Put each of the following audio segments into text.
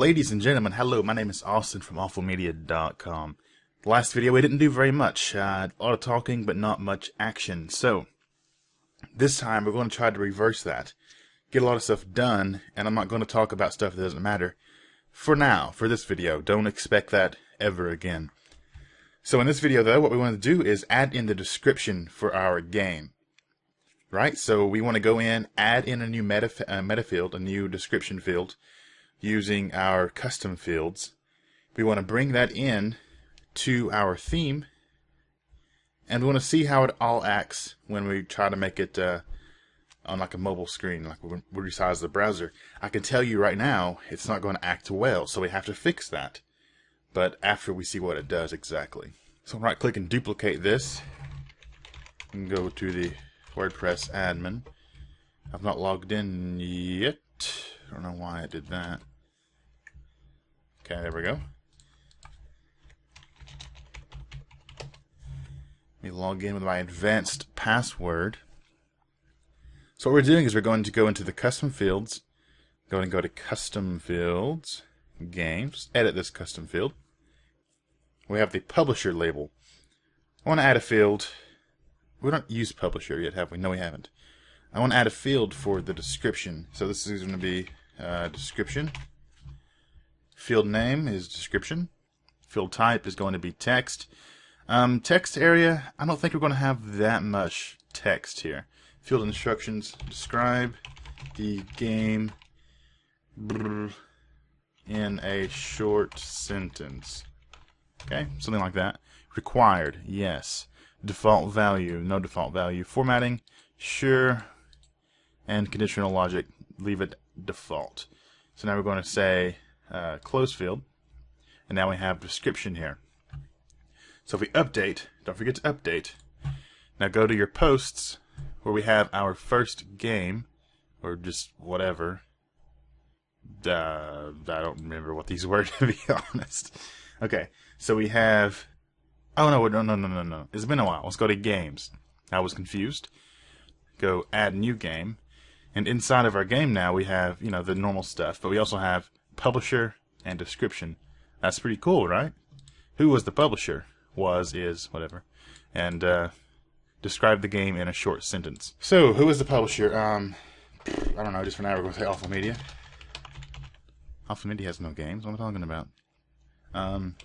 Ladies and gentlemen, hello, my name is Austin from awfulmedia.com. The last video we didn't do very much, a lot of talking but not much action, so this time we're going to try to reverse that. Get a lot of stuff done, and I'm not going to talk about stuff that doesn't matter. For now, for this video, don't expect that ever again. So in this video though, what we want to do is add in the description for our game. Right, so we want to go in, add in a new meta field, a new description field, using our custom fields. We want to bring that in to our theme, and we want to see how it all acts when we try to make it on like a mobile screen, like when we resize the browser. I can tell you right now, it's not going to act well, so we have to fix that. But after we see what it does exactly. So right click and duplicate this, and go to the Wordpress admin. I've not logged in yet. I don't know why I did that. Okay, there we go. Let me log in with my advanced password. So what we're doing is we're going to go into the custom fields. Go and go to custom fields, games, edit this custom field. We have the publisher label. I want to add a field. We don't use publisher yet, have we? No, we haven't. I want to add a field for the description. So this is going to be description. Field name is description. Field type is going to be text. Text area, I don't think we're going to have that much text here. Field instructions, describe the game in a short sentence. Okay, something like that. Required, yes. Default value, no default value. Formatting, sure. And conditional logic, leave it default. So now we're going to say close field, and now we have description here. So if we update, don't forget to update. Now go to your posts, where we have our first game, or just whatever. I don't remember what these were, to be honest. Okay, so we have... Oh, no. It's been a while. Let's go to games. I was confused. Go add new game. And inside of our game now we have, the normal stuff. But we also have publisher and description. That's pretty cool, right? Who was the publisher? Was, is, whatever. And describe the game in a short sentence. So, who is the publisher? I don't know. Just for now we're going to say Awful Media. Awful Media has no games. What am I talking about?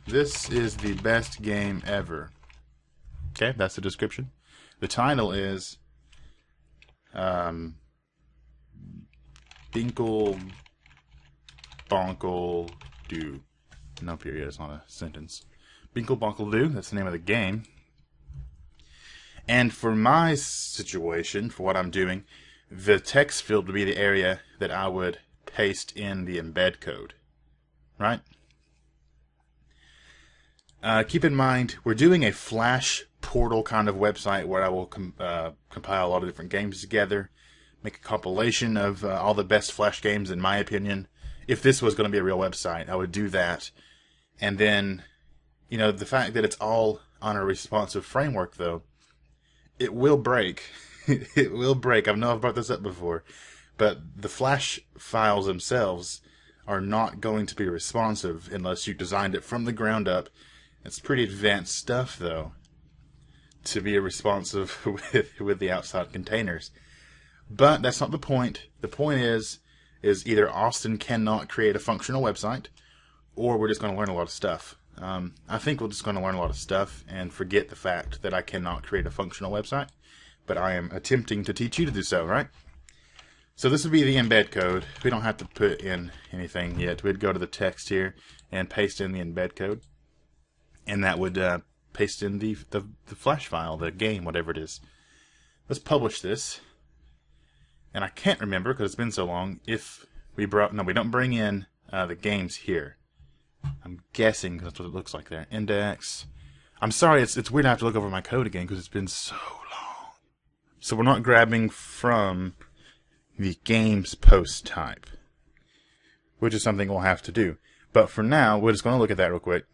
This is the best game ever. Okay, that's the description. The title is Binkle Bonkle Do. No period, it's not a sentence. Binkle Bonkle Do, that's the name of the game. And for my situation, for what I'm doing, the text field would be the area that I would paste in the embed code. Right? Keep in mind, we're doing a Flash portal kind of website where I will compile a lot of different games together, make a compilation of all the best Flash games in my opinion. If this was going to be a real website, I would do that. And then, the fact that it's all on a responsive framework, though, it will break. It will break. I know I've brought this up before, but the Flash files themselves are not going to be responsive unless you designed it from the ground up. It's pretty advanced stuff, though, to be responsive with the outside containers. But that's not the point. The point is either Austin cannot create a functional website, or we're just going to learn a lot of stuff. I think we're just going to learn a lot of stuff and forget the fact that I cannot create a functional website, but I am attempting to teach you to do so, right? So this would be the embed code. We don't have to put in anything yet. We'd go to the text here and paste in the embed code. And that would paste in the Flash file, the game, whatever it is. Let's publish this. And I can't remember, because it's been so long, if we brought... No, we don't bring in the games here. I'm guessing, because that's what it looks like there. Index. I'm sorry, it's weird to have to look over my code again, because it's been so long. So we're not grabbing from the games post type, which is something we'll have to do. But for now, we're just going to look at that real quick.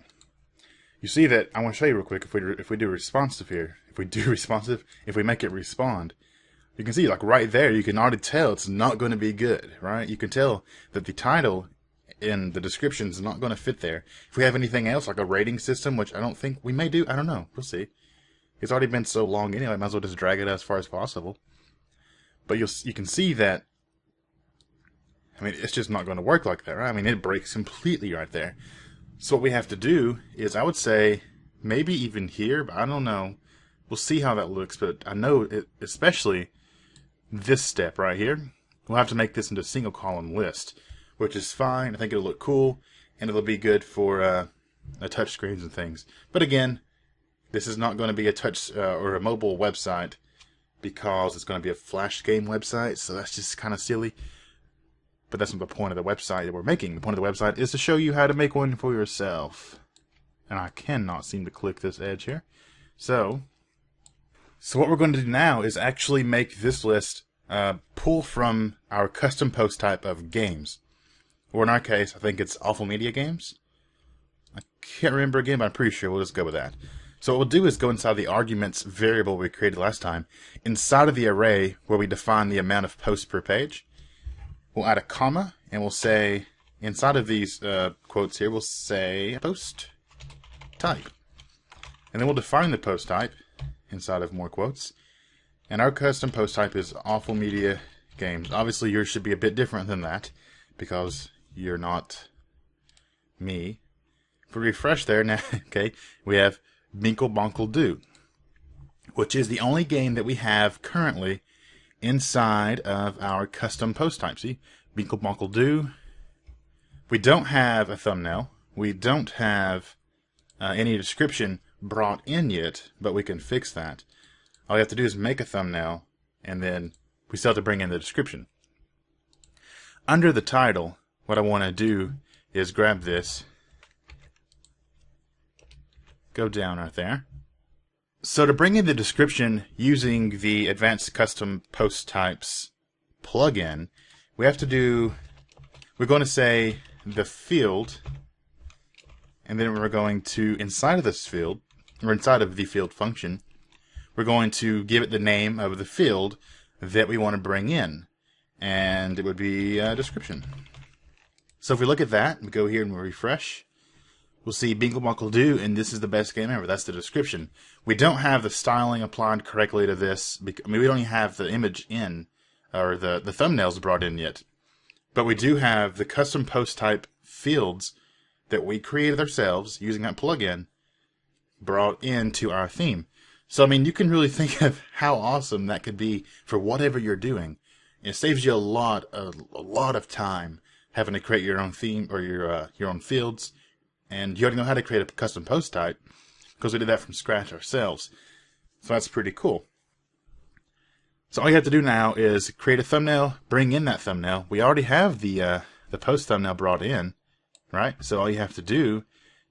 You see that, I want to show you real quick, if we do responsive here, if we make it respond, you can see, like right there, you can already tell it's not going to be good, right? You can tell that the title in the description is not going to fit there. If we have anything else, like a rating system, which I don't think we may do, I don't know. We'll see. It's already been so long anyway, I might as well just drag it as far as possible. But you can see that, I mean, it's just not going to work like that, right? I mean, it breaks completely right there. So what we have to do is, I would say, maybe even here, but I don't know. We'll see how that looks, but I know, it, especially this step right here, we'll have to make this into a single column list, which is fine. I think it'll look cool, and it'll be good for touch screens and things. But again, this is not going to be a touch or a mobile website because it's going to be a Flash game website, so that's just kind of silly. But that's not the point of the website that we're making. The point of the website is to show you how to make one for yourself. And I cannot seem to click this edge here. So what we're going to do now is actually make this list pull from our custom post type of games. Or in our case, I think it's Awful Media Games. I can't remember again, but I'm pretty sure we'll just go with that. So what we'll do is go inside the arguments variable we created last time. Inside of the array where we define the amount of posts per page, we'll add a comma, and we'll say, inside of these quotes here, we'll say post type. And then we'll define the post type inside of more quotes. And our custom post type is Awful Media Games. Obviously, yours should be a bit different than that, because you're not me. If we refresh there now, okay, we have Binkle Bonkle Doo, which is the only game that we have currently inside of our custom post type. See, Binkle Bonkle Doo. We don't have a thumbnail. We don't have any description brought in yet, but we can fix that. All you have to do is make a thumbnail, and then we still have to bring in the description. Under the title, what I want to do is grab this, go down right there. So to bring in the description using the Advanced Custom Post Types plugin, we have to do, we're going to say the field, and then we're going to, inside of this field, or inside of the field function, we're going to give it the name of the field that we want to bring in. And it would be a description. So if we look at that, we go here and we refresh, we'll see Binkle Bonkle Doo, and this is the best game ever. That's the description. We don't have the styling applied correctly to this. I mean, we don't even have the image in, or the thumbnails brought in yet. But we do have the custom post type fields that we created ourselves using that plugin brought into our theme. So, I mean, you can really think of how awesome that could be for whatever you're doing. It saves you a lot of time having to create your own theme or your own fields. And you already know how to create a custom post type because we did that from scratch ourselves. So that's pretty cool. So all you have to do now is create a thumbnail, bring in that thumbnail. We already have the post thumbnail brought in, right? So all you have to do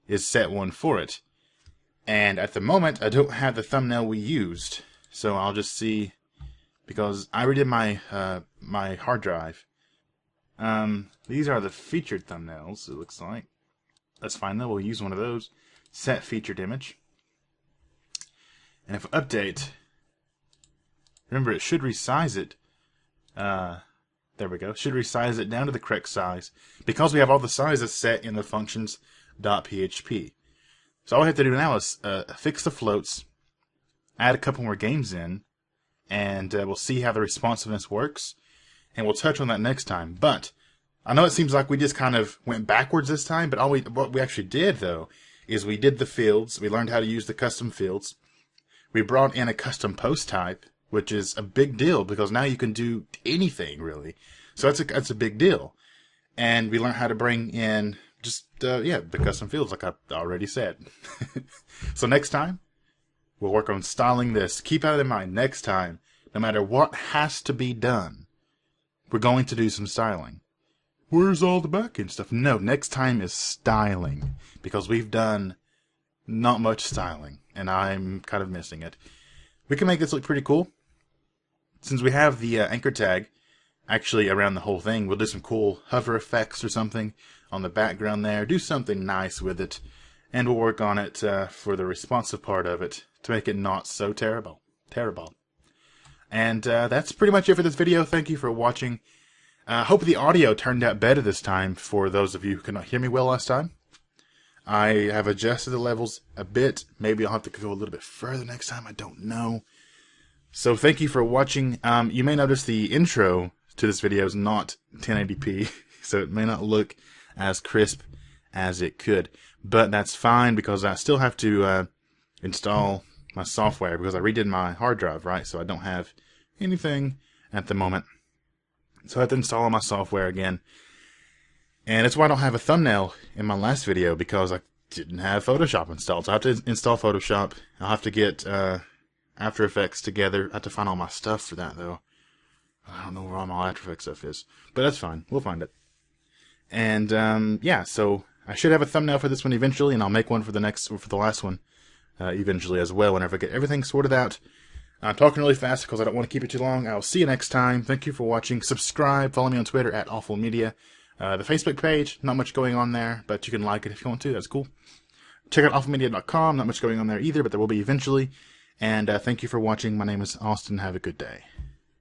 is set one for it. And at the moment, I don't have the thumbnail we used. So I'll just see, because I redid my my hard drive. These are the featured thumbnails, it looks like. That's fine though, we'll use one of those. Set featured image. And if we update, remember it should resize it. There we go. Should resize it down to the correct size because we have all the sizes set in the functions.php. So all we have to do now is fix the floats, add a couple more games in, and we'll see how the responsiveness works. And we'll touch on that next time. But I know it seems like we just kind of went backwards this time, but what we actually did, though, is we did the fields. We learned how to use the custom fields. We brought in a custom post type, which is a big deal because now you can do anything, really. So that's a big deal. And we learned how to bring in just, the custom fields, like I already said. So next time, we'll work on styling this. Keep that in mind. Next time, no matter what has to be done, we're going to do some styling. Where's all the backend stuff? No, next time is styling. Because we've done not much styling. And I'm kind of missing it. We can make this look pretty cool. Since we have the anchor tag actually around the whole thing, we'll do some cool hover effects or something on the background there. Do something nice with it. And we'll work on it for the responsive part of it to make it not so terrible. And that's pretty much it for this video. Thank you for watching. I hope the audio turned out better this time for those of you who could not hear me well last time. I have adjusted the levels a bit. Maybe I'll have to go a little bit further next time. I don't know. So thank you for watching. You may notice the intro to this video is not 1080p, so it may not look as crisp as it could. But that's fine because I still have to install my software because I redid my hard drive, right? So I don't have anything at the moment. So I have to install all my software again. And that's why I don't have a thumbnail in my last video, because I didn't have Photoshop installed. So I have to install Photoshop. I'll have to get After Effects together. I have to find all my stuff for that, though. I don't know where all my After Effects stuff is. But that's fine. We'll find it. And, yeah, so I should have a thumbnail for this one eventually, and I'll make one for the last one eventually as well, whenever I get everything sorted out. I'm talking really fast because I don't want to keep it too long. I'll see you next time. Thank you for watching. Subscribe. Follow me on Twitter at AwfulMedia. The Facebook page, not much going on there, but you can like it if you want to. That's cool. Check out awfulmedia.com. Not much going on there either, but there will be eventually. And thank you for watching. My name is Austin. Have a good day.